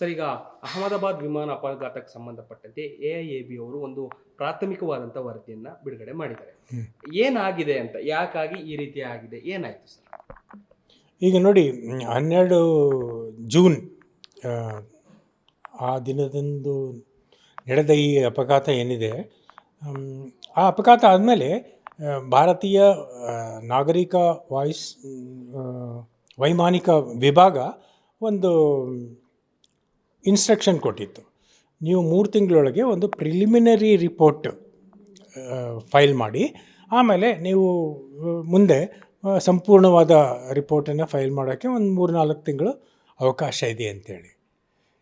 Sir, ಈಗ ಅಹಮದಾಬಾದ್ ವಿಮಾನ ಅಪಘಾತಕ್ಕೆ ಸಂಬಂಧಪಟ್ಟಂತೆ ಎಐಎಬಿ ಅವರು ಒಂದು ಪ್ರಾಥಮಿಕವಾದಂಥ ವರದಿಯನ್ನು ಬಿಡುಗಡೆ ಮಾಡಿದ್ದಾರೆ. ಏನಾಗಿದೆ ಅಂತ, ಯಾಕಾಗಿ ಈ ರೀತಿ ಆಗಿದೆ, ಏನಾಯಿತು ಸರ್? ಈಗ ನೋಡಿ, 12 ಜೂನ್ ಆ ದಿನದಂದು ನಡೆದ ಈ ಅಪಘಾತ ಏನಿದೆ, ಆ ಅಪಘಾತ ಆದಮೇಲೆ ಭಾರತೀಯ ನಾಗರಿಕ ವೈಮಾನಿಕ ವಿಭಾಗ ಒಂದು ಇನ್ಸ್ಟ್ರಕ್ಷನ್ ಕೊಟ್ಟಿತ್ತು. ನೀವು 3 ತಿಂಗಳೊಳಗೆ ಒಂದು ಪ್ರಿಲಿಮಿನರಿ ರಿಪೋರ್ಟ್ ಫೈಲ್ ಮಾಡಿ, ಆಮೇಲೆ ನೀವು ಮುಂದೆ ಸಂಪೂರ್ಣವಾದ ರಿಪೋರ್ಟನ್ನು ಫೈಲ್ ಮಾಡೋಕ್ಕೆ ಒಂದು 3-4 ತಿಂಗಳು ಅವಕಾಶ ಇದೆ ಅಂತೇಳಿ.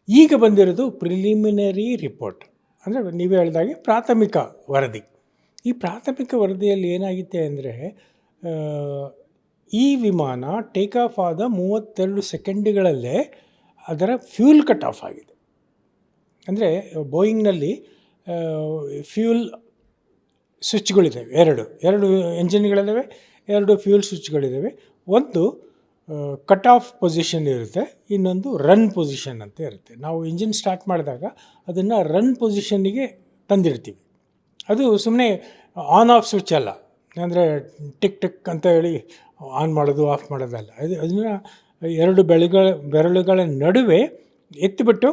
ಈಗ ಬಂದಿರೋದು ಪ್ರಿಲಿಮಿನರಿ ರಿಪೋರ್ಟ್, ಅಂದರೆ ನೀವು ಹೇಳಿದಾಗೆ ಪ್ರಾಥಮಿಕ ವರದಿ. ಈ ಪ್ರಾಥಮಿಕ ವರದಿಯಲ್ಲಿ ಏನಾಗಿದೆ ಅಂದರೆ, ಈ ವಿಮಾನ ಟೇಕ್ ಆಫ್ ಆದ 32 ಸೆಕೆಂಡ್ಗಳಲ್ಲೇ ಅದರ ಫ್ಯೂಲ್ ಕಟ್ ಆಫ್ ಆಗಿದೆ. ಅಂದರೆ ಬೋಯಿಂಗ್ನಲ್ಲಿ ಫ್ಯೂಲ್ ಸ್ವಿಚ್ಗಳಿದ್ದಾವೆ, ಎರಡು ಎಂಜಿನ್ಗಳಿದ್ದಾವೆ, 2 ಫ್ಯೂಲ್ ಸ್ವಿಚ್ಗಳಿದ್ದಾವೆ. ಒಂದು ಕಟ್ ಆಫ್ ಪೊಸಿಷನ್ ಇರುತ್ತೆ, ಇನ್ನೊಂದು ರನ್ ಪೊಸಿಷನ್ ಅಂತ ಇರುತ್ತೆ. ನಾವು ಇಂಜಿನ್ ಸ್ಟಾರ್ಟ್ ಮಾಡಿದಾಗ ಅದನ್ನು ರನ್ ಪೊಸಿಷನ್ನಿಗೆ ತಂದಿರ್ತೀವಿ. ಅದು ಸುಮ್ಮನೆ ಆನ್ ಆಫ್ ಸ್ವಿಚ್ ಅಲ್ಲ, ಅಂದರೆ ಟಿಕ್ ಟಿಕ್ ಅಂತ ಹೇಳಿ ಆನ್ ಮಾಡೋದು ಆಫ್ ಮಾಡೋದಲ್ಲ. ಅದನ್ನು 2 ಬೆರಳುಗಳ ನಡುವೆ ಎತ್ತಿಬಿಟ್ಟು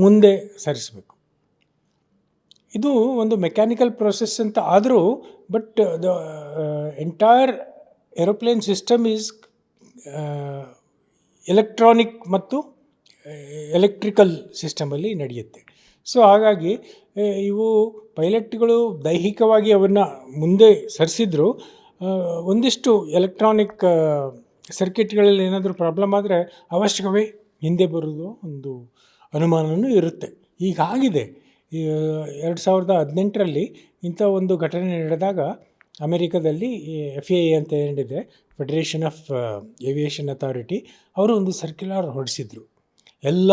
ಮುಂದೆ ಸರಿಸಬೇಕು. ಇದು ಒಂದು ಮೆಕ್ಯಾನಿಕಲ್ ಪ್ರೊಸೆಸ್ ಅಂತ ಆದರೂ, but the entire aeroplane system is electronic ಮತ್ತು ಎಲೆಕ್ಟ್ರಿಕಲ್ ಸಿಸ್ಟಮಲ್ಲಿ ನಡೆಯುತ್ತೆ. ಸೊ ಹಾಗಾಗಿ ಇವು ಪೈಲಟ್ಗಳು ದೈಹಿಕವಾಗಿ ಅವನ್ನು ಮುಂದೆ ಸರಿಸಿದ್ರು, ಒಂದಿಷ್ಟು ಎಲೆಕ್ಟ್ರಾನಿಕ್ ಸರ್ಕಿಟ್ಗಳಲ್ಲಿ ಏನಾದರೂ ಪ್ರಾಬ್ಲಮ್ ಆದರೆ ಅವಶ್ಯಕವೇ ಹಿಂದೆ ಬರೋದು ಒಂದು ಅನುಮಾನವೂ ಇರುತ್ತೆ. ಹೀಗಾಗಿದೆ. 2018ರಲ್ಲಿ ಇಂಥ ಒಂದು ಘಟನೆ ನಡೆದಾಗ ಅಮೆರಿಕದಲ್ಲಿ FAA ಅಂತ ಏನಿದೆ, ಫೆಡರೇಷನ್ ಆಫ್ ಏವಿಯೇಷನ್ ಅಥಾರಿಟಿ, ಅವರು ಒಂದು ಸರ್ಕ್ಯುಲರ್ ಹೊರಡಿಸಿದ್ರು. ಎಲ್ಲ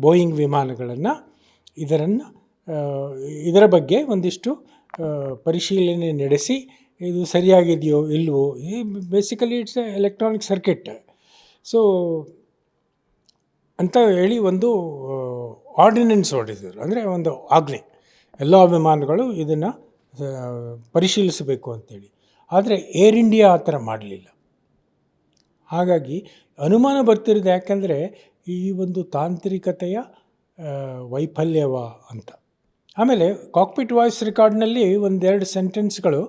ಬೋಯಿಂಗ್ ವಿಮಾನಗಳನ್ನು ಇದರ ಬಗ್ಗೆ ಒಂದಿಷ್ಟು ಪರಿಶೀಲನೆ ನಡೆಸಿ ಇದು ಸರಿಯಾಗಿದೆಯೋ ಇಲ್ವೋ, basically it's electronic circuit. So ಅಂತ ಹೇಳಿ ಒಂದು ಆರ್ಡಿನೆನ್ಸ್ ಹೊರಡಿಸಿದ್ರು, ಅಂದರೆ ಒಂದು ಆಜ್ಞೆ, ಎಲ್ಲ ವಿಮಾನಗಳು ಇದನ್ನು ಪರಿಶೀಲಿಸಬೇಕು ಅಂತೇಳಿ. ಆದರೆ ಏರ್ ಇಂಡಿಯಾ ಆ ಥರ ಮಾಡಲಿಲ್ಲ. ಹಾಗಾಗಿ ಅನುಮಾನ ಬರ್ತಿರೋದು ಯಾಕೆಂದರೆ ಈ ಒಂದು ತಾಂತ್ರಿಕತೆಯ ವೈಫಲ್ಯವ ಅಂತ. ಆಮೇಲೆ ಕಾಕ್ಪಿಟ್ ವಾಯ್ಸ್ ರೆಕಾರ್ಡ್ನಲ್ಲಿ 1-2 ಸೆಂಟೆನ್ಸ್ಗಳು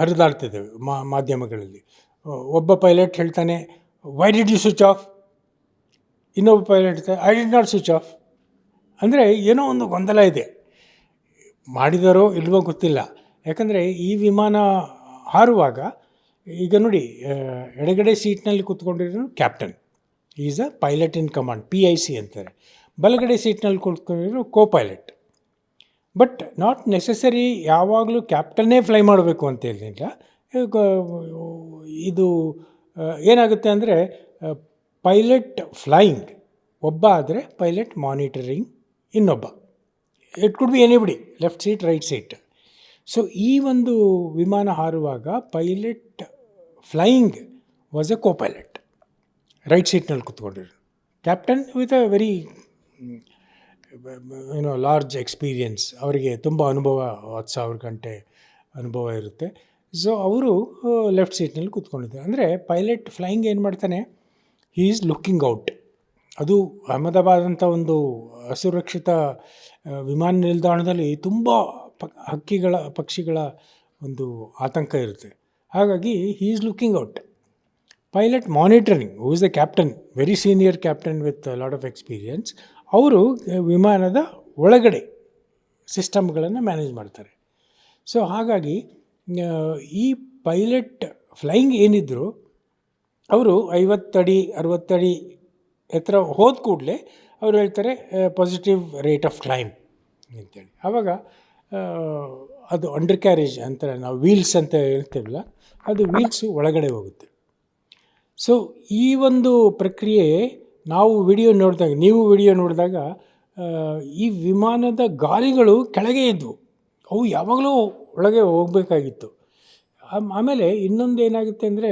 ಹರಿದಾಡ್ತಿದ್ದಾವೆ ಮಾಧ್ಯಮಗಳಲ್ಲಿ. ಒಬ್ಬ ಪೈಲಟ್ ಹೇಳ್ತಾನೆ, why did you switch off? ಇನ್ನೊಬ್ಬ ಪೈಲಟ್ ಹೇಳ್ತಾನೆ, I did not switch off. ಅಂದರೆ ಏನೋ ಒಂದು ಗೊಂದಲ ಇದೆ, ಮಾಡಿದಾರೋ ಇಲ್ವೋ ಗೊತ್ತಿಲ್ಲ. ಯಾಕಂದರೆ ಈ ವಿಮಾನ ಹಾರುವಾಗ, ಈಗ ನೋಡಿ, ಎಡಗಡೆ ಸೀಟ್ನಲ್ಲಿ ಕೂತ್ಕೊಂಡಿರೋ captain, is a pilot in command, PIC ಅಂತಾರೆ. ಬಲಗಡೆ ಸೀಟ್ನಲ್ಲಿ ಕೂತ್ಕೊಂಡಿರೋ co pilot. But not necessary ಯಾವಾಗಲೂ ಕ್ಯಾಪ್ಟನ್ನೇ ಫ್ಲೈ ಮಾಡಬೇಕು ಅಂತೇನಿಲ್ಲ. ಇದು ಏನಾಗುತ್ತೆ ಅಂದರೆ, ಪೈಲಟ್ ಫ್ಲೈಯಿಂಗ್ ಒಬ್ಬ ಆದರೆ ಪೈಲಟ್ ಮಾನಿಟರಿಂಗ್ ಇನ್ನೊಬ್ಬ. It could be anybody, left seat right seat. So ಈ ಒಂದು ವಿಮಾನ ಹಾರುವಾಗ pilot flying was a co pilot, right ಸೀಟ್ನಲ್ಲಿ ಕೂತ್ಕೊಂಡಿರು. Captain with a very large experience, ಅವರಿಗೆ ತುಂಬ ಅನುಭವ, 10,000 ಗಂಟೆ ಅನುಭವ ಇರುತ್ತೆ. ಸೊ ಅವರು ಲೆಫ್ಟ್ ಸೀಟ್ನಲ್ಲಿ ಕೂತ್ಕೊಂಡಿದ್ದಾರೆ. ಅಂದರೆ ಪೈಲಟ್ ಫ್ಲೈಯಿಂಗ್ ಏನು ಮಾಡ್ತಾನೆ, ಹೀ ಈಸ್ ಲುಕ್ಕಿಂಗ್ ಔಟ್. ಅದು ಅಹಮದಾಬಾದ್ ಅಂತ ಒಂದು ಅಸುರಕ್ಷಿತ ವಿಮಾನ ನಿಲ್ದಾಣದಲ್ಲಿ ತುಂಬ ಪಕ್ಷಿಗಳ ಒಂದು ಆತಂಕ ಇರುತ್ತೆ. ಹಾಗಾಗಿ he is looking out. Pilot monitoring, who is the captain, very senior captain with lot of experience, ಅವರು ವಿಮಾನದ ಒಳಗಡೆ ಸಿಸ್ಟಮ್ಗಳನ್ನು ಮ್ಯಾನೇಜ್ ಮಾಡ್ತಾರೆ. ಸೊ ಹಾಗಾಗಿ ಈ ಪೈಲಟ್ ಫ್ಲೈಯಿಂಗ್ ಏನಿದ್ರು, ಅವರು 50 ಅಡಿ 60 ಅಡಿ ಎತ್ತರ ಹೋದ ಕೂಡಲೇ ಅವರು ಹೇಳ್ತಾರೆ ಪಾಸಿಟಿವ್ ರೇಟ್ ಆಫ್ ಕ್ಲೈಂಬ್ ಅಂತೇಳಿ. ಆವಾಗ ಅದು ಅಂಡರ್ ಕ್ಯಾರೇಜ್ ಅಂತಾರೆ, ನಾವು ವೀಲ್ಸ್ ಅಂತ ಹೇಳ್ತೇವಲ್ಲ, ಅದು ವೀಲ್ಸು ಒಳಗಡೆ ಹೋಗುತ್ತೆ. ಸೊ ಈ ಒಂದು ಪ್ರಕ್ರಿಯೆ ನೀವು ವಿಡಿಯೋ ನೋಡಿದಾಗ ಈ ವಿಮಾನದ ಗಾಲಿಗಳು ಕೆಳಗೆ ಇದ್ದವು, ಅವು ಯಾವಾಗಲೂ ಒಳಗೆ ಹೋಗಬೇಕಾಗಿತ್ತು. ಆಮೇಲೆ ಇನ್ನೊಂದು ಏನಾಗುತ್ತೆ ಅಂದರೆ,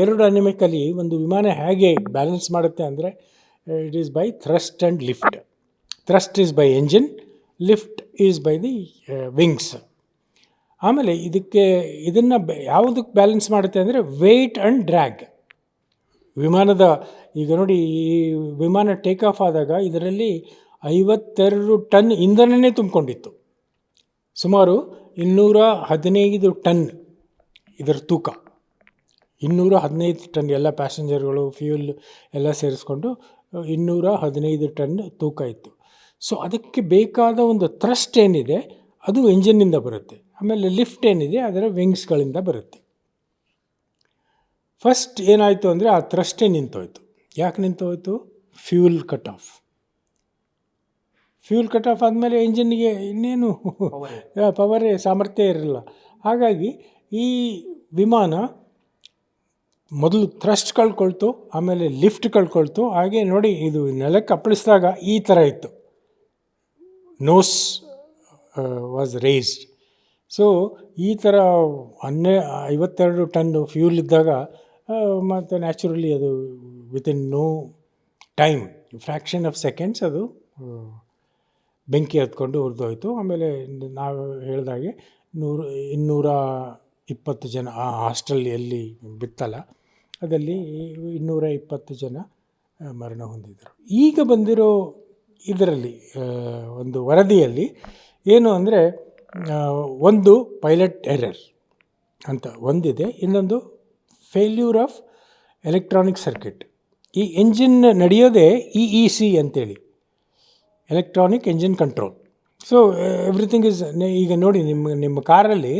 ಏರೋಡೈನಮಿಕಲಿ ಒಂದು ವಿಮಾನ ಹೇಗೆ ಬ್ಯಾಲೆನ್ಸ್ ಮಾಡುತ್ತೆ ಅಂದರೆ, it is by thrust and lift. Thrust is by engine, lift is by the wings. ಆಮೇಲೆ ಇದನ್ನು ಯಾವುದಕ್ಕೆ ಬ್ಯಾಲೆನ್ಸ್ ಮಾಡುತ್ತೆ ಅಂದರೆ ವೆಯ್ಟ್ ಆ್ಯಂಡ್ ಡ್ರ್ಯಾಗ್. ವಿಮಾನದ ಈಗ ನೋಡಿ, ಈ ವಿಮಾನ ಟೇಕ್ ಆಫ್ ಆದಾಗ ಇದರಲ್ಲಿ 52 ಟನ್ ಇಂಧನನೇ ತುಂಬಿಕೊಂಡಿತ್ತು. ಸುಮಾರು 215 ಟನ್ ಇದರ ತೂಕ. 215 ಟನ್ ಎಲ್ಲ ಪ್ಯಾಸೆಂಜರ್ಗಳು, ಫ್ಯೂಲ್ ಎಲ್ಲ ಸೇರಿಸ್ಕೊಂಡು 215 ಟನ್ ತೂಕ ಇತ್ತು. ಸೊ ಅದಕ್ಕೆ ಬೇಕಾದ ಒಂದು ಥ್ರಸ್ಟ್ ಏನಿದೆ ಅದು ಎಂಜಿನ್ನಿಂದ ಬರುತ್ತೆ. ಆಮೇಲೆ ಲಿಫ್ಟ್ ಏನಿದೆ ಅದರ ವಿಂಗ್ಸ್ಗಳಿಂದ ಬರುತ್ತೆ. ಫಸ್ಟ್ ಏನಾಯಿತು ಅಂದರೆ ಆ ಥ್ರಸ್ಟೇ ನಿಂತೋಯ್ತು. ಯಾಕೆ ನಿಂತೋಯ್ತು? Fuel cut off. Fuel cut off ಆದಮೇಲೆ ಎಂಜಿನ್ನಿಗೆ ಇನ್ನೇನು ಪವರೇ ಸಾಮರ್ಥ್ಯ ಇರಲಿಲ್ಲ. ಹಾಗಾಗಿ ಈ ವಿಮಾನ ಮೊದಲು ಥ್ರಸ್ಟ್ ಕಳ್ಕೊಳ್ತು, ಆಮೇಲೆ ಲಿಫ್ಟ್ ಕಳ್ಕೊಳ್ತು. ಹಾಗೆ ನೋಡಿ, ಇದು ನೆಲಕ್ಕೆ ಅಪ್ಪಳಿಸಿದಾಗ ಈ ಥರ ಇತ್ತು, ನೋಸ್ ವಾಸ್ ರೇಸ್ಡ್. ಸೊ ಈ ಥರ 52 ಟನ್ ಫ್ಯೂಲ್ ಇದ್ದಾಗ ಮತ್ತು ನ್ಯಾಚುರಲಿ ಅದು within no time, fraction of seconds ಅದು ಬೆಂಕಿ ಹತ್ಕೊಂಡು ಉರಿದೋಯ್ತು. ಆಮೇಲೆ ನಾವು ಹೇಳಿದಾಗೆ 220 ಜನ ಆ ಹಾಸ್ಟೆಲ್ ಎಲ್ಲಿ ಬಿತ್ತಲ್ಲ ಅದಲ್ಲಿ 220 ಜನ ಮರಣ ಹೊಂದಿದರು. ಈಗ ಬಂದಿರೋ ಇದರಲ್ಲಿ ಒಂದು ವರದಿಯಲ್ಲಿ ಏನು ಅಂದರೆ, ಒಂದು ಪೈಲಟ್ ಎರರ್ ಅಂತ ಒಂದಿದೆ, ಇನ್ನೊಂದು ಫೇಲ್ಯೂರ್ ಆಫ್ ಎಲೆಕ್ಟ್ರಾನಿಕ್ ಸರ್ಕಿಟ್. ಈ ಎಂಜಿನ್ ನಡೆಯೋದೇ EEC ಅಂತೇಳಿ, electronic engine control. So everything is, ಈಗ ನೋಡಿ ನಿಮ್ಮ ಕಾರಲ್ಲಿ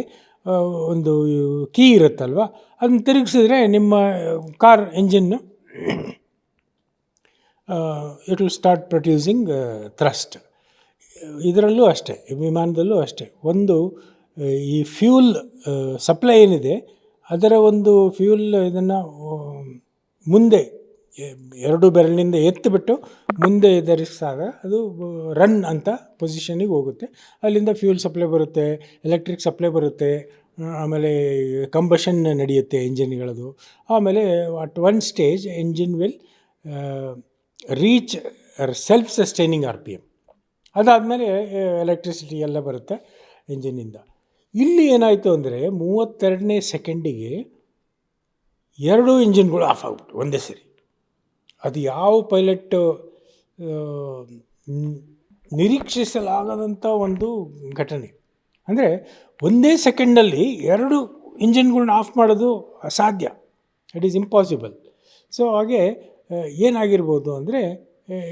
ಒಂದು ಕೀ ಇರುತ್ತಲ್ವ, ಅದನ್ನು ತಿರುಗಿಸಿದ್ರೆ ನಿಮ್ಮ car engine it will start producing thrust. ಇದರಲ್ಲೂ ಅಷ್ಟೇ, ವಿಮಾನದಲ್ಲೂ ಅಷ್ಟೇ. ಒಂದು ಈ ಫ್ಯೂಲ್ ಸಪ್ಲೈ ಏನಿದೆ ಅದರ ಒಂದು ಫ್ಯೂಲ್ ಇದನ್ನು ಮುಂದೆ 2 ಬೆರಳಿನಿಂದ ಎತ್ತಿಬಿಟ್ಟು ಮುಂದೆ ಧರಿಸಿದಾಗ ಅದು ರನ್ ಅಂತ ಪೊಸಿಷನಿಗೆ ಹೋಗುತ್ತೆ. ಅಲ್ಲಿಂದ ಫ್ಯೂಲ್ ಸಪ್ಲೈ ಬರುತ್ತೆ, ಎಲೆಕ್ಟ್ರಿಕ್ ಸಪ್ಲೈ ಬರುತ್ತೆ, ಆಮೇಲೆ ಕಂಬಷನ್ ನಡೆಯುತ್ತೆ ಎಂಜಿನ್ಗಳದು. ಆಮೇಲೆ at one stage engine will reach self sustaining RPM. ಅದಾದಮೇಲೆ ಎಲೆಕ್ಟ್ರಿಸಿಟಿ ಎಲ್ಲ ಬರುತ್ತೆ ಎಂಜಿನ್ನಿಂದ. ಇಲ್ಲಿ ಏನಾಯಿತು ಅಂದರೆ 32ನೇ ಸೆಕೆಂಡಿಗೆ 2 ಇಂಜಿನ್ಗಳು ಆಫ್ ಆಗ್ಬಿಟ್ಟು ಒಂದೇ ಸರಿ. ಅದು ಯಾವ ಪೈಲಟ್ಟು ನಿರೀಕ್ಷಿಸಲಾಗದಂಥ ಒಂದು ಘಟನೆ. ಅಂದರೆ ಒಂದೇ ಸೆಕೆಂಡಲ್ಲಿ 2 ಇಂಜಿನ್ಗಳ್ನ ಆಫ್ ಮಾಡೋದು ಅಸಾಧ್ಯ, ಇಟ್ ಈಸ್ ಇಂಪಾಸಿಬಲ್. ಸೊ ಹಾಗೆ ಏನಾಗಿರ್ಬೋದು ಅಂದರೆ,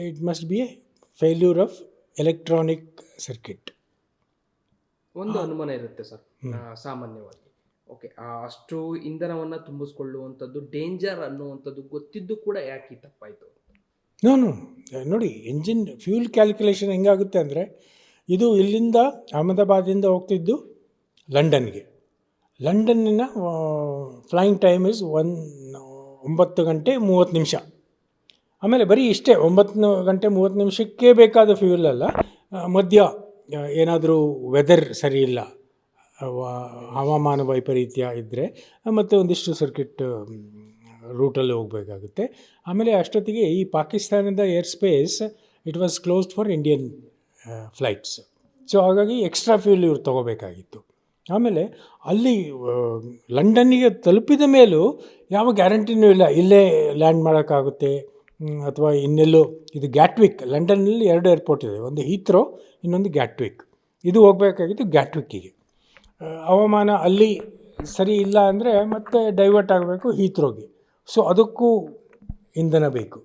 it must be A failure of electronic circuit. ಒಂದು ಅನುಮಾನ ಇರುತ್ತೆ ಸರ್ ಸಾಮಾನ್ಯವಾಗಿ. ಓಕೆ, ಅಷ್ಟು ಇಂಧನವನ್ನು ತುಂಬಿಸ್ಕೊಳ್ಳುವಂಥದ್ದು ಡೇಂಜರ್ ಅನ್ನುವಂಥದ್ದು ಗೊತ್ತಿದ್ದು ಕೂಡ ಯಾಕೆ ಈ ತಪ್ಪಾಯಿತು? ನೋ ನೋಡಿ, ಎಂಜಿನ್ ಫ್ಯೂಲ್ ಕ್ಯಾಲ್ಕುಲೇಷನ್ ಹೆಂಗಾಗುತ್ತೆ ಅಂದರೆ, ಇದು ಇಲ್ಲಿಂದ ಅಹಮದಾಬಾದಿಂದ ಹೋಗ್ತಿದ್ದು ಲಂಡನ್ಗೆ. ಲಂಡನ್ನಿನ ಫ್ಲೈಯಿಂಗ್ ಟೈಮ್ ಇಸ್ 9 ಗಂಟೆ 30 ನಿಮಿಷ. ಆಮೇಲೆ ಬರೀ ಇಷ್ಟೇ, 9 ಗಂಟೆ 30 ನಿಮಿಷಕ್ಕೆ ಬೇಕಾದ ಫ್ಯೂಲ್ ಅಲ್ಲ, ಮಧ್ಯ ಏನಾದರೂ ವೆದರ್ ಸರಿ ಇಲ್ಲ, ಹವಾಮಾನ ವೈಪರೀತ್ಯ ಇದ್ದರೆ ಮತ್ತು ಒಂದಿಷ್ಟು ಸರ್ಕಿಟ್ ರೂಟಲ್ಲಿ ಹೋಗಬೇಕಾಗುತ್ತೆ. ಆಮೇಲೆ ಅಷ್ಟೊತ್ತಿಗೆ ಈ ಪಾಕಿಸ್ತಾನದ air space it was closed for Indian flights. So ಹಾಗಾಗಿ ಎಕ್ಸ್ಟ್ರಾ ಫ್ಯೂಲ್ ಇವ್ರು ತೊಗೋಬೇಕಾಗಿತ್ತು. ಆಮೇಲೆ ಅಲ್ಲಿ ಲಂಡನ್ನಿಗೆ ತಲುಪಿದ ಮೇಲೂ ಯಾವ ಗ್ಯಾರಂಟಿನೂ ಇಲ್ಲ, ಇಲ್ಲೇ ಲ್ಯಾಂಡ್ ಮಾಡೋಕ್ಕಾಗುತ್ತೆ ಅಥವಾ ಇನ್ನೆಲ್ಲೋ. ಇದು ಗ್ಯಾಟ್ವಿಕ್, ಲಂಡನ್ನಲ್ಲಿ 2 ಏರ್ಪೋರ್ಟ್ ಇದೆ, ಒಂದು ಹೀತ್ರೋ, ಇನ್ನೊಂದು ಗ್ಯಾಟ್ವಿಕ್. ಇದು ಹೋಗಬೇಕಾಗಿತ್ತು ಗ್ಯಾಟ್ವಿಕ್ಕಿಗೆ. ಹವಾಮಾನ ಅಲ್ಲಿ ಸರಿ ಇಲ್ಲ ಅಂದರೆ ಮತ್ತೆ ಡೈವರ್ಟ್ ಆಗಬೇಕು ಹೀತ್ರೋಗೆ. ಸೊ ಅದಕ್ಕೂ ಇಂಧನ ಬೇಕು.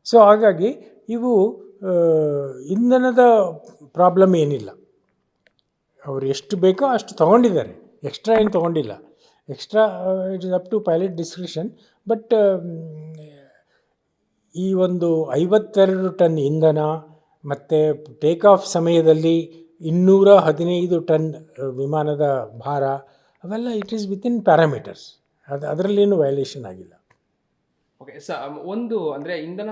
ಸೊ ಹಾಗಾಗಿ ಇವು ಇಂಧನದ ಪ್ರಾಬ್ಲಮ್ ಏನಿಲ್ಲ, ಅವರು ಎಷ್ಟು ಬೇಕೋ ಅಷ್ಟು ತೊಗೊಂಡಿದ್ದಾರೆ, ಎಕ್ಸ್ಟ್ರಾ ಏನು ತೊಗೊಂಡಿಲ್ಲ. Extra it is up to pilot discretion. But ಈ ಒಂದು 52 ಟನ್ ಇಂಧನ ಮತ್ತು ಟೇಕ್ ಆಫ್ ಸಮಯದಲ್ಲಿ 215 ಟನ್ ವಿಮಾನದ ಭಾರ, ಅವೆಲ್ಲ ಇಟ್ ಈಸ್ ವಿತಿನ್ ಪ್ಯಾರಾಮೀಟರ್ಸ್, ಅದರಲ್ಲೇನು ವೈಲೇಷನ್ ಆಗಿಲ್ಲ. ಓಕೆ ಒಂದು ಅಂದರೆ ಇಂಧನ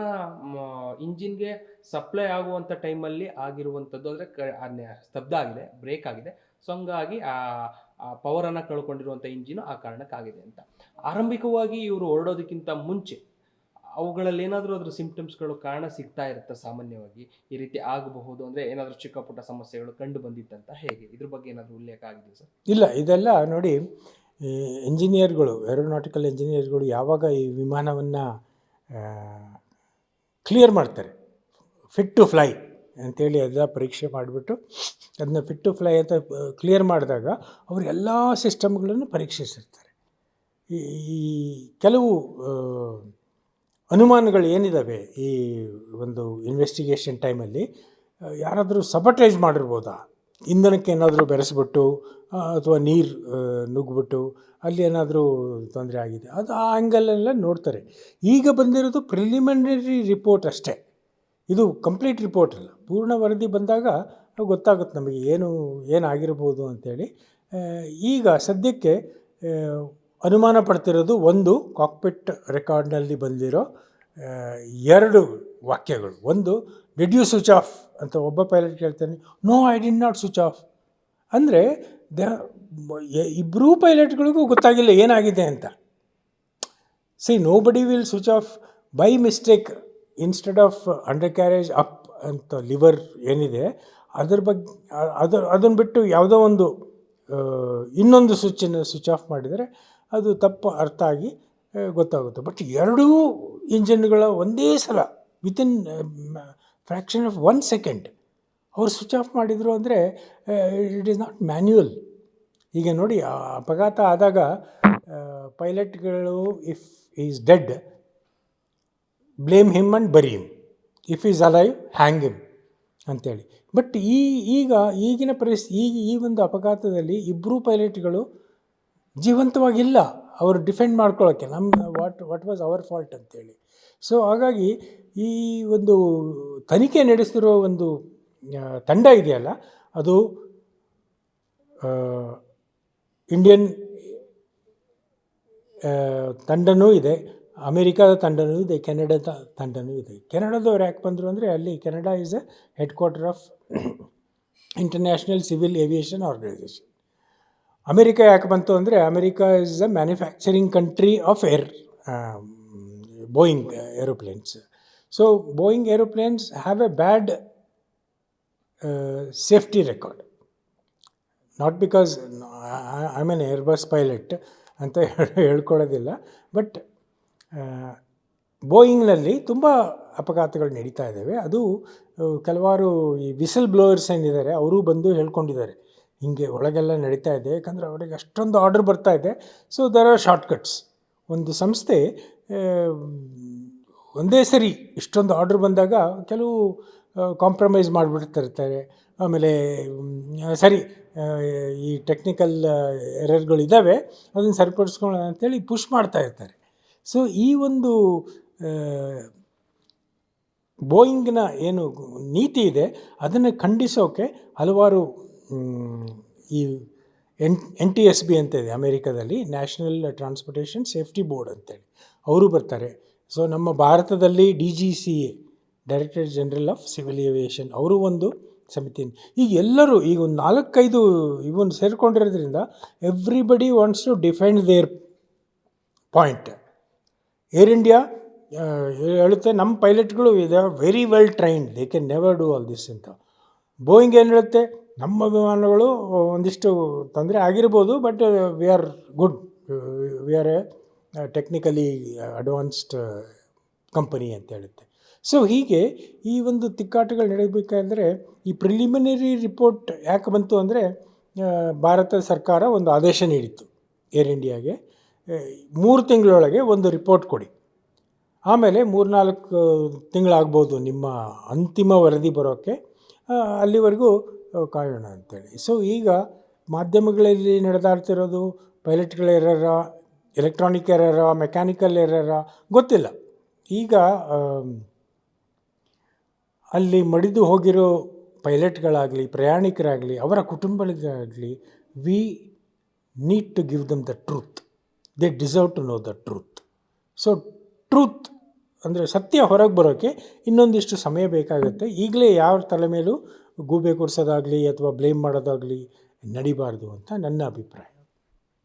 ಇಂಜಿನ್ಗೆ ಸಪ್ಲೈ ಆಗುವಂಥ ಟೈಮಲ್ಲಿ ಆಗಿರುವಂಥದ್ದು ಅಂದರೆ ಸ್ತಬ್ಧ ಆಗಿದೆ, ಬ್ರೇಕ್ ಆಗಿದೆ. ಸೊ ಹಂಗಾಗಿ ಆ ಪವರನ್ನು ಕಳ್ಕೊಂಡಿರುವಂಥ ಇಂಜಿನು ಆ ಕಾರಣಕ್ಕಾಗಿದೆ ಅಂತ. ಆರಂಭಿಕವಾಗಿ ಇವರು ಹೊರಡೋದಕ್ಕಿಂತ ಮುಂಚೆ ಅವುಗಳಲ್ಲಿ ಏನಾದರೂ ಅದ್ರ ಸಿಂಪ್ಟಮ್ಸ್ಗಳು ಕಾರಣ ಸಿಗ್ತಾ ಇರುತ್ತಾ ಸಾಮಾನ್ಯವಾಗಿ ಈ ರೀತಿ ಆಗಬಹುದು ಅಂದರೆ ಏನಾದರೂ ಚಿಕ್ಕ ಪುಟ್ಟ ಸಮಸ್ಯೆಗಳು ಕಂಡು ಬಂದಿತ್ತಂತ ಹೇಗೆ ಇದ್ರ ಬಗ್ಗೆ ಏನಾದರೂ ಉಲ್ಲೇಖ ಆಗಿದೆ ಸರ್? ಇಲ್ಲ, ಇದೆಲ್ಲ ನೋಡಿ, ಈ ಇಂಜಿನಿಯರ್ಗಳು, ಏರೋನಾಟಿಕಲ್ ಇಂಜಿನಿಯರ್ಗಳು ಯಾವಾಗ ಈ ವಿಮಾನವನ್ನು ಕ್ಲಿಯರ್ ಮಾಡ್ತಾರೆ, ಫಿಟ್ ಟು ಫ್ಲೈ ಅಂತೇಳಿ ಅದೆಲ್ಲ ಪರೀಕ್ಷೆ ಮಾಡಿಬಿಟ್ಟು ಅದನ್ನ ಫಿಟ್ ಟು ಫ್ಲೈ ಅಂತ ಕ್ಲಿಯರ್ ಮಾಡಿದಾಗ ಅವರು ಎಲ್ಲ ಸಿಸ್ಟಮ್ಗಳನ್ನು ಪರೀಕ್ಷಿಸಿರ್ತಾರೆ. ಈ ಕೆಲವು ಅನುಮಾನಗಳು ಏನಿದ್ದಾವೆ ಈ ಒಂದು ಇನ್ವೆಸ್ಟಿಗೇಷನ್ ಟೈಮಲ್ಲಿ, ಯಾರಾದರೂ ಸಬಟೇಜ್ ಮಾಡಿರ್ಬೋದಾ, ಇಂಧನಕ್ಕೆ ಏನಾದರೂ ಬೆರೆಸ್ಬಿಟ್ಟು ಅಥವಾ ನೀರು ನುಗ್ಗಿಬಿಟ್ಟು ಅಲ್ಲಿ ಏನಾದರೂ ತೊಂದರೆ ಆಗಿದೆ, ಅದು ಆ ಆ್ಯಂಗಲೆಲ್ಲ ನೋಡ್ತಾರೆ. ಈಗ ಬಂದಿರೋದು ಪ್ರಿಲಿಮಿನರಿ ರಿಪೋರ್ಟ್ ಅಷ್ಟೇ, ಇದು ಕಂಪ್ಲೀಟ್ ರಿಪೋರ್ಟ್ ಅಲ್ಲ. ಪೂರ್ಣ ವರದಿ ಬಂದಾಗ ಗೊತ್ತಾಗುತ್ತೆ ನಮಗೆ ಏನಾಗಿರ್ಬೋದು ಅಂಥೇಳಿ. ಈಗ ಸದ್ಯಕ್ಕೆ ಅನುಮಾನ ಪಡ್ತಿರೋದು ಒಂದು ಕಾಕ್ಪಿಟ್ ರೆಕಾರ್ಡ್ನಲ್ಲಿ ಬಂದಿರೋ 2 ವಾಕ್ಯಗಳು. ಒಂದು, ಡಿಡ್ ಯು ಸ್ವಿಚ್ ಆಫ್ ಅಂತ ಒಬ್ಬ ಪೈಲಟ್ ಕೇಳ್ತಾನೆ, no I did not switch off. ಅಂದರೆ ಇಬ್ಬರೂ ಪೈಲಟ್ಗಳಿಗೂ ಗೊತ್ತಾಗಿಲ್ಲ ಏನಾಗಿದೆ ಅಂತ. See, nobody will switch off by mistake instead of undercarriage up ಅಂತ ಲಿವರ್ ಏನಿದೆ ಅದ್ರ ಬಗ್ಗೆ ಅದನ್ನು ಬಿಟ್ಟು ಯಾವುದೋ ಒಂದು ಇನ್ನೊಂದು ಸ್ವಿಚ್ ಆಫ್ ಮಾಡಿದರೆ ಅದು ತಪ್ಪು ಅರ್ಥ ಆಗಿ ಗೊತ್ತಾಗುತ್ತೆ. ಬಟ್ 2 ಇಂಜಿನ್ಗಳ ಒಂದೇ ಸಲ ವಿತಿನ್ ಫ್ರ್ಯಾಕ್ಷನ್ ಆಫ್ 1 ಸೆಕೆಂಡ್ ಅವ್ರು ಸ್ವಿಚ್ ಆಫ್ ಮಾಡಿದರು ಅಂದರೆ ಇಟ್ ಈಸ್ ನಾಟ್ ಮ್ಯಾನ್ಯುಯಲ್. ಈಗ ನೋಡಿ, ಆ ಅಪಘಾತ ಆದಾಗ ಪೈಲಟ್ಗಳು if is dead blame him and bury him, if is alive hang him ಅಂಥೇಳಿ. ಬಟ್ ಈಗಿನ ಪರಿಸ್ಥಿತಿ, ಈ ಒಂದು ಅಪಘಾತದಲ್ಲಿ ಇಬ್ಬರೂ ಪೈಲಟ್ಗಳು ಜೀವಂತವಾಗಿಲ್ಲ, ಅವರು ಡಿಫೆಂಡ್ ಮಾಡ್ಕೊಳ್ಳೋಕ್ಕೆ ವಾಟ್ ವಾಸ್ ಅವರ್ ಫಾಲ್ಟ್ ಅಂತೇಳಿ. ಸೊ ಹಾಗಾಗಿ ಈ ಒಂದು ತನಿಖೆ ನಡೆಸ್ತಿರೋ ಒಂದು ತಂಡ ಇದೆಯಲ್ಲ, ಅದು ಇಂಡಿಯನ್ ತಂಡನೂ ಇದೆ, ಅಮೇರಿಕಾದ ತಂಡನೂ ಇದೆ, ಕೆನಡಾದ ತಂಡನೂ ಇದೆ. ಕೆನಡಾದವ್ರು ಯಾಕೆ ಬಂದರು ಅಂದರೆ, ಅಲ್ಲಿ Canada is a headquarter of international civil aviation organisation. America ಯಾಕೆ ಬಂತು ಅಂದರೆ, America is a manufacturing country of Boeing aeroplanes. So Boeing aeroplanes have a bad safety record. Not because I am an Airbus pilot ಅಂತ ಹೇಳ್ಕೊಳ್ಳೋದಿಲ್ಲ, but ಬೋಯಿಂಗ್ನಲ್ಲಿ ತುಂಬ ಅಪಘಾತಗಳು ನಡೀತಾ ಇದ್ದಾವೆ. ಅದು ಕೆಲವಾರು ಈ ವಿಸಲ್ ಬ್ಲೋಯರ್ಸ್ ಏನಿದ್ದಾರೆ ಅವರು ಬಂದು ಹೇಳ್ಕೊಂಡಿದ್ದಾರೆ, ಹೀಗೆ ಒಳಗೆಲ್ಲ ನಡೀತಾ ಇದೆ, ಯಾಕಂದರೆ ಅವರಿಗೆ ಅಷ್ಟೊಂದು ಆರ್ಡರ್ ಬರ್ತಾ ಇದೆ. So there are shortcuts. ಒಂದು ಸಂಸ್ಥೆ ಒಂದೇ ಸರಿ ಇಷ್ಟೊಂದು ಆರ್ಡ್ರ್ ಬಂದಾಗ ಕೆಲವು ಕಾಂಪ್ರಮೈಸ್ ಮಾಡಿಬಿಡ್ತಿರ್ತಾರೆ. ಆಮೇಲೆ ಸರಿ, ಈ ಟೆಕ್ನಿಕಲ್ ಎರರ್ಗಳಿದ್ದಾವೆ, ಅದನ್ನು ಸರಿಪಡಿಸ್ಕೊಳ್ಳೋಣ ಅಂಥೇಳಿ ಪುಷ್ ಮಾಡ್ತಾ ಇರ್ತಾರೆ. ಸೊ ಈ ಒಂದು ಬೋಯಿಂಗ್ನ ಏನು ನೀತಿ ಇದೆ ಅದನ್ನು ಖಂಡಿಸೋಕೆ ಹಲವಾರು ಈ NTSB ಅಂತ ಇದೆ ಅಮೇರಿಕಾದಲ್ಲಿ, ನ್ಯಾಷನಲ್ ಟ್ರಾನ್ಸ್ಪೋರ್ಟೇಷನ್ ಸೇಫ್ಟಿ ಬೋರ್ಡ್ ಅಂತೇಳಿ, ಅವರು ಬರ್ತಾರೆ. ಸೊ ನಮ್ಮ ಭಾರತದಲ್ಲಿ DGCA, director general of civil aviation, ಅವರು ಒಂದು ಸಮಿತಿ. ಈಗ ಎಲ್ಲರೂ ಈಗ ಒಂದು 4-5 ಇವನು ಸೇರಿಕೊಂಡಿರೋದ್ರಿಂದ everybody wants to defend their point. Air India ಹೇಳುತ್ತೆ, ನಮ್ಮ ಪೈಲಟ್ಗಳು they are very well trained, they can never do all this ಅಂತ. ಬೋಯಿಂಗ್ ಏನು ಹೇಳುತ್ತೆ, ನಮ್ಮ ವಿಮಾನಗಳು ಒಂದಿಷ್ಟು ತೊಂದರೆ ಆಗಿರ್ಬೋದು, but we are good, we are a technically advanced company ಅಂತ ಹೇಳುತ್ತೆ. ಸೊ ಹೀಗೆ ಈ ಒಂದು ತಿಕ್ಕಾಟಗಳು ನಡೆಯಬೇಕಾದ್ರೆ ಈ ಪ್ರಿಲಿಮಿನರಿ ರಿಪೋರ್ಟ್ ಯಾಕೆ ಬಂತು ಅಂದರೆ, ಭಾರತ ಸರ್ಕಾರ ಒಂದು ಆದೇಶ ನೀಡಿತ್ತು ಏರ್ ಇಂಡಿಯಾಗೆ, 3 ತಿಂಗಳೊಳಗೆ ಒಂದು ರಿಪೋರ್ಟ್ ಕೊಡಿ, ಆಮೇಲೆ 3-4 ತಿಂಗಳಾಗ್ಬೋದು ನಿಮ್ಮ ಅಂತಿಮ ವರದಿ ಬರೋಕ್ಕೆ, ಅಲ್ಲಿವರೆಗೂ ಕಾಯೋಣ ಅಂತೇಳಿ. ಸೊ ಈಗ ಮಾಧ್ಯಮಗಳಲ್ಲಿ ನಡೆದಾಡ್ತಿರೋದು ಪೈಲಟ್ಗಳ ಎರರ, ಎಲೆಕ್ಟ್ರಾನಿಕ್ ಎರರ, ಮೆಕ್ಯಾನಿಕಲ್ ಎರರ ಗೊತ್ತಿಲ್ಲ. ಈಗ ಅಲ್ಲಿ ಮಡಿದು ಹೋಗಿರೋ ಪೈಲಟ್ಗಳಾಗಲಿ, ಪ್ರಯಾಣಿಕರಾಗಲಿ, ಅವರ ಕುಟುಂಬಗಳಿಗಾಗಲಿ, we need to give them the truth. They deserve to know the truth. So truth ಅಂದರೆ ಸತ್ಯ ಹೊರಗೆ ಬರೋಕ್ಕೆ ಇನ್ನೊಂದಿಷ್ಟು ಸಮಯ ಬೇಕಾಗುತ್ತೆ. ಈಗಲೇ ಯಾವ ತಲೆ ಮೇಲೂ ಗೂಬೆ ಕೊಡಿಸೋದಾಗಲಿ ಅಥವಾ ಬ್ಲೇಮ್ ಮಾಡೋದಾಗಲಿ ನಡಿಬಾರ್ದು ಅಂತ ನನ್ನ ಅಭಿಪ್ರಾಯ.